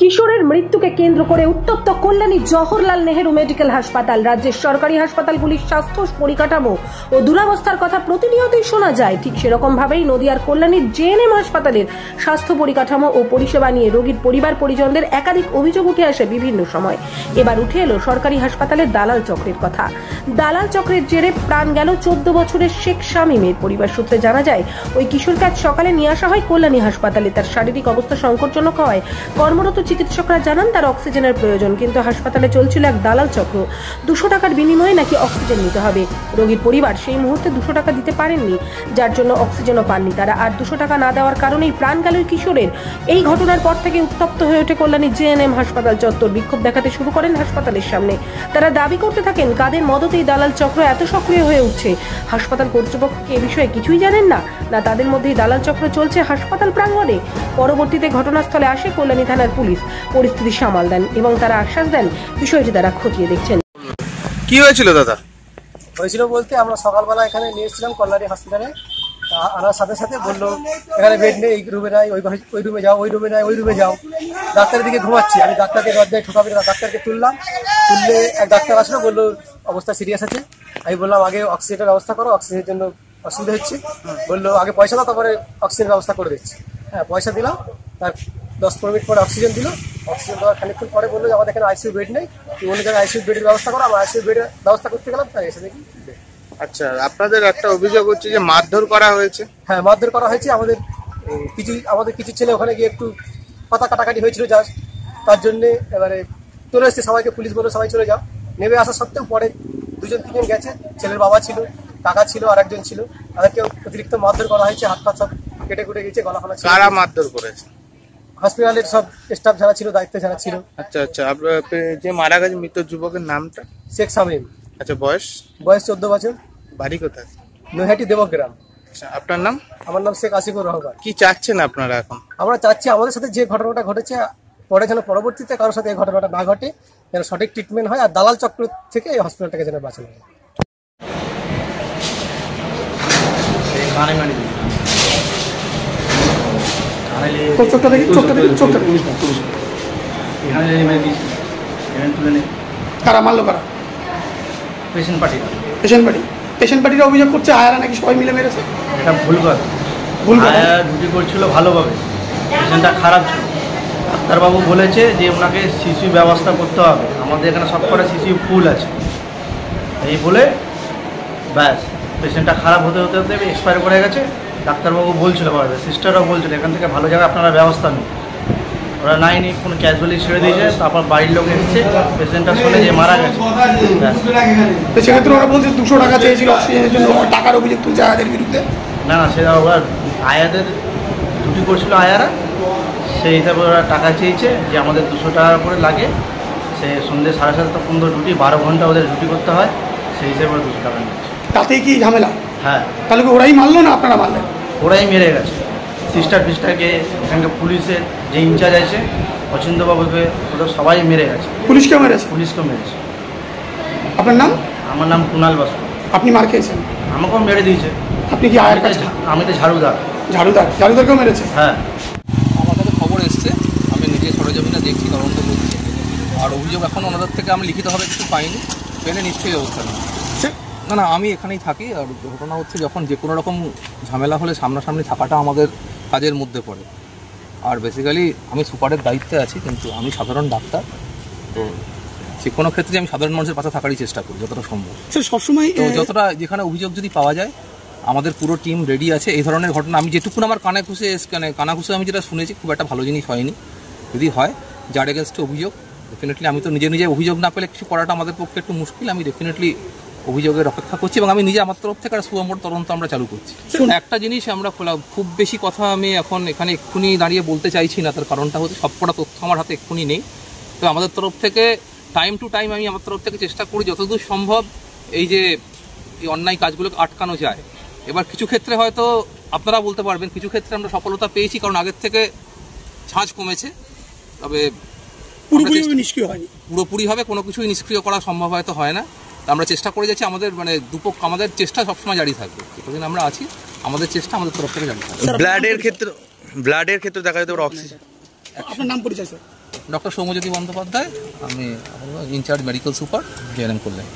কিশোরের মৃত্যুকে কেন্দ্র করে উত্তপ্ত কল্যাণী জওহরলাল নেহেরু মেডিকেল হাসপাতাল। রাজ্যের সরকারি হাসপাতালগুলির স্বাস্থ্য পরিকাঠামো ও দুরবস্থার কথা প্রতিনিয়তই শোনা যায়। ঠিক সেরকম ভাবেই নদিয়ার কল্যাণীর জেএনএম হাসপাতালের স্বাস্থ্য পরিকাঠামো ও পরিষেবা নিয়ে রোগীর পরিবার পরিজনদের একাধিক অভিযোগ উঠে আসে বিভিন্ন সময়। এবার উঠে এলো সরকারি হাসপাতালের দালাল চক্রের কথা। দালাল চক্রের জেরে প্রাণ গেল 14 বছরের শেখ শামীমের। পরিবার সূত্রে জানা যায়, ওই কিশোরকে আজ সকালে নিয়ে আসা হয় কল্যাণী হাসপাতালে। তার শারীরিক অবস্থা সংকটজনক হওয়ায় কর্মরত চিকিৎসকরা জানান তার অক্সিজেনের প্রয়োজন, কিন্তু হাসপাতালে চলছিল এক দালাল চক্র। 200 টাকার বিনিময়ে নাকি অক্সিজেন নিতে হবে। রোগীর পরিবার সেই মুহূর্তে 200 টাকা দিতে পারেননি, যার জন্য অক্সিজেনও পাননি তারা। আর 200 টাকা না দেওয়ার কারণেই প্রাণ গেল কিশোরের। এই ঘটনার পর থেকে উত্তপ্ত হয়ে ওঠে কল্যাণী জেএনএম হাসপাতাল চত্বর। বিক্ষোভ দেখাতে শুরু করেন হাসপাতালের সামনে। তারা দাবি করতে থাকেন, কাদের মদতেই দালাল চক্র এত সক্রিয় হয়ে উঠছে। হাসপাতাল কর্তৃপক্ষ এ বিষয়ে কিছুই জানেন না, না তাদের মধ্যেই দালাল চক্র চলছে হাসপাতাল প্রাঙ্গণে। পরবর্তীতে ঘটনাস্থলে আসে কল্যাণী থানার পুলিশ, পরিস্থিতি সামাল দেন এবং তারা আশ্বাস দেন বিষয়টি তারা খতিয়ে দেখছেন। কি হয়েছিল দাদা? হয়েছিল বলতে আমরা সকালবেলা এখানে নিয়ে এসেছিলাম কল্যাণী হসপিটালে। আনার সাথে সাথে বললো এখানে বেড নেই, এই রুমে নাই, ওই রুমে যাও, ওই রুমে নাই, ওই রুমে যাও। ডাক্তারের দিকে ঘুমাচ্ছি, আমি ডাক্তারকে দরজায় ঠোকাবে, ডাক্তারকে তুললাম। তুললে এক ডাক্তার আসলো, বললো অবস্থা সিরিয়াস আছে। আমি বললাম আগে অক্সিজেনের ব্যবস্থা করো, অক্সিজেনের জন্য অসুবিধা হচ্ছে। বললো আগে পয়সা দাও, তারপরে অক্সিজেনের ব্যবস্থা করে দিচ্ছি। হ্যাঁ, পয়সা দিলাম। তার 10-15 মিনিট পরে অক্সিজেন দিল। অক্সিজেন দেওয়ার খানিকক্ষণ পরে বললো যে আমাদের এখানে আইসিইউ বেড নেই, তুমি অন্য জায়গায় আইসিইউ বেডের ব্যবস্থা করো। আমরা আইসিইউ বেডের ব্যবস্থা করতে গেলাম, তাই এসে দেখি। আচ্ছা, আপনাদের একটা অভিযোগ হচ্ছে যে মারধর করা হয়েছে। হ্যাঁ, মারধর করা হয়েছে। আমাদের কিছু ছেলে ওখানে গিয়ে একটু পাতা কাটাকাটি হয়েছিল, তার জন্যে এবারে চলে এসছে সবাইকে। পুলিশ বললো সবাই চলে যাও। নেমে আসা সত্ত্বেও পরে 2-3 জন গেছে। ছেলের বাবা ছিল, কাকা ছিল, আর একজন ছিল। তাদেরকে অতিরিক্ত মারধর করা হয়েছে, হাত পা সব কেটে কুটে গেছে, গলা ফলা। কারা মারধর করেছে? হসপিটালের সব স্টাফ যারা ছিল, দায়িত্বে যারা ছিল। আচ্ছা আচ্ছা, যে মারা গেছে মৃত যুবকের নামটা? শেখ শামীম। আচ্ছা, বয়স? 14 বছর। বাড়ি কোথায়? নৈহাটি দেবগ্রাম। আচ্ছা, আপনার নাম? আমার নাম শেখ আসিফুর রহমান। কি চাচ্ছেন আপনারা এখন? আমরা চাচ্ছি আমাদের সাথে যে ঘটনাটা ঘটেছে পরে যেন পরবর্তীতে কারোর সাথে এই ঘটনাটা না ঘটে, যেন সঠিক ট্রিটমেন্ট হয়, আর দালাল চক্র থেকে এই হসপিটালটাকে যেন বাঁচানো হয়। কারা মারলো? কারা? Patient party. পেশেন্ট পার্টিরা অভিযোগ করছে আয়ারা নাকি সবাই মিলে মেরেছে। এটা ভুল কথা। আয়ারা ডিউটি করছিল ভালোভাবে, পেশেন্টটা খারাপ ছিল। ডাক্তারবাবু বলেছে যে ওনাকে সিসিউ ব্যবস্থা করতে হবে, আমাদের এখানে সব কটা সিসিউ ফুল আছে। এই বলে ব্যাস পেশেন্টটা খারাপ হতে হতে হতে এক্সপায়ার করে গেছে। ডাক্তারবাবু বলছিল, সিস্টাররাও বলছিল এখান থেকে ভালো জায়গায় আপনারা ব্যবস্থা নেই। ওরা নাইনি, কোনো ক্যাজুয়ালি ছেড়ে দিয়েছে। তারপর বাড়ির লোক এসেছে, পেশেন্টটা শুনে যে মারা গেছে। তো সেক্ষেত্রে ওরা বলছে 200 টাকা চেয়েছিল অক্সিজেনের জন্য, টাকার অভিযোগ তুলছে আয়াদের বিরুদ্ধে। না, সেটা ওরা আয়াদের ডিউটি করছিল আয়ারা, সেই হিসাবে ওরা টাকা চেয়েছে যে আমাদের 200 টাকা করে লাগে। সে সন্ধ্যে 7:30 পর্যন্ত ডিউটি, 12 ঘন্টা ওদের ডিউটি করতে হয়, সেই হিসেবে ওরা 200 টাকা নিচ্ছে। তাতেই কি ঝামেলা? হ্যাঁ। তাহলে কি ওরাই মারলো না আপনারা মারলেন? ওরাই মেরে গেছে। সিস্টারকে এখানকার পুলিশের যে ইনচার্জ আছে অচিন্তবাবুকে, ওরা সবাই মেরে গেছে। পুলিশকেও মেরেছে? পুলিশকেও মেরেছে। আপনার নাম? আমার নাম কুণাল বাসু। আপনি মার খেয়েছেন? আমাকেও মেরে দিয়েছে। আপনি কি আয়ের কাছে? আমি তো ঝাড়ুদারকেও মেরেছে? হ্যাঁ। আমার কাছে খবর এসছে, আমি নিজে সরেজমিনে দেখছি, তদন্ত করছি। আর অভিযোগ এখন ওনাদের থেকে আমি লিখিতভাবে কিছু পাইনি, পেলে নিশ্চয়ই ব্যবস্থা নেই। না, আমি এখানেই থাকি। আর ঘটনা হচ্ছে যখন যে কোনো রকম ঝামেলা হলে সামনাসামনি থাকাটা আমাদের কাজের মধ্যে পড়ে। আর বেসিক্যালি আমি সুপারের দায়িত্বে আছি, কিন্তু আমি সাধারণ ডাক্তার। তো যে কোনো ক্ষেত্রে আমি সাধারণ মানুষের পাশে থাকারই চেষ্টা করি যতটা সম্ভব। সবসময় তো যতটা যেখানে অভিযোগ যদি পাওয়া যায়, আমাদের পুরো টিম রেডি আছে। এই ধরনের ঘটনা আমি যেটুকুন আমার কানাঘুষে আমি যেটা শুনেছি, খুব একটা ভালো জিনিস হয়নি। যদি হয়, যার এগেনস্টে অভিযোগ, ডেফিনেটলি আমি তো নিজে অভিযোগ না পেলে কিছু করাটা আমাদের পক্ষে একটু মুশকিল। আমি ডেফিনেটলি অভিযোগের অপেক্ষা করছি এবং আমি নিজে আমার তরফ থেকে একটা সুগম তদন্ত আমরা চালু করছি। একটা জিনিস আমরা খুব বেশি কথা আমি এখন এখানে এক্ষুনি দাঁড়িয়ে বলতে চাইছি না, তার কারণটা হচ্ছে সবকটা তথ্য আমার হাতে এক্ষুনি নেই। তো আমাদের তরফ থেকে টাইম টু টাইম আমি আমার তরফ থেকে চেষ্টা করি যতদূর সম্ভব এই অন্যায় কাজগুলোকে আটকানো যায়। এবার কিছু ক্ষেত্রে হয়তো আপনারা বলতে পারবেন, কিছু ক্ষেত্রে আমরা সফলতা পেয়েছি, কারণ আগের থেকে ঝাঁজ কমেছে। তবে পুরোপুরিভাবে কোনো কিছুই নিষ্ক্রিয় করা সম্ভব হয়তো হয় না। আমরা চেষ্টা করে যাচ্ছি, আমাদের আমাদের চেষ্টা সবসময় জারি থাকবে। যতদিন আমরা আছি আমাদের চেষ্টা আমাদের তরফ থেকে জারি থাকবে। ব্লাডের ক্ষেত্রে দেখা যেত অক্সিজেন। আপনার নাম পরিচয় স্যার? ডক্টর সৌম্যজ্যোতি বন্দ্যোপাধ্যায়, আমি ইনচার্জ মেডিকেল সুপার জেএনএম করলেন।